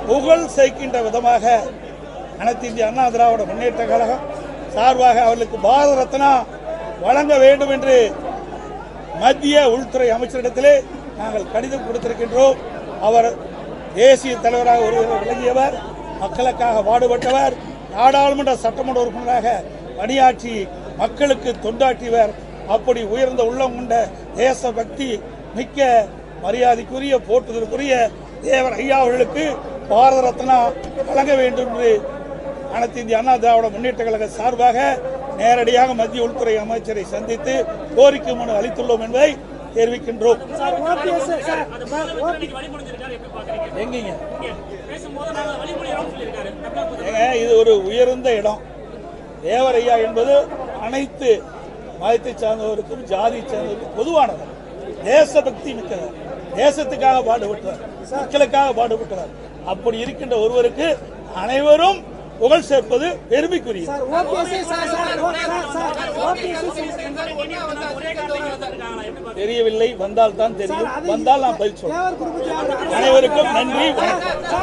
புகழ் சேர்க்கின்ற விதமாக அனைத்து இந்திய அண்ணா திராவிட முன்னேற்ற கழகம் சார்பாக அவர்களுக்கு பாரத ரத்னா வழங்க வேண்டும் என்று மத்திய உள்துறை அமைச்சரிடத்திலே நாங்கள் கடிதம் கொடுத்திருக்கின்றோம். அவர் தேசிய தலைவராக ஒருவர் விளங்கியவர், மக்களுக்காக பாடுபட்டவர், நாடாளுமன்ற சட்டமன்ற உறுப்பினராக பணியாற்றி மக்களுக்கு தொண்டாற்றியவர். அப்படி உயர்ந்த உள்ளம் கொண்ட தேசபக்தி மிக்க மரியாதைக்குரிய போற்றுதலுக்குரிய தேவர் ஐயா அவர்களுக்கு பாரத ரத்னா வழங்க வேண்டும் என்று அனைத்து இந்திய அண்ணா திராவிட முன்னேற்ற கழக சார்பாக நேரடியாக மத்திய உள்துறை அமைச்சரை சந்தித்து கோரிக்கை மனு அளித்துள்ளோம் என்பதை தெரிவிக்கின்றோம். இது ஒரு உயர்ந்த இடம். தேவர் ஐயா என்பது அனைத்து மதத்தை சார்ந்தவருக்கும் ஜாதி சார்ந்தவருக்கும் பொதுவானவர். தேசபக்தி மிக்கவர், தேசத்துக்காக பாடுபட்டவர், மக்களுக்காக பாடுபட்டவர். அப்படி இருக்கின்ற ஒருவருக்கு அனைவரும் புகழ் சேர்ப்பது பெருமைக்குரிய. தெரியவில்லை, வந்தால் தான் தெரியும். வந்தால் நான் பதில் சொல்றேன். அனைவருக்கும் நன்றி.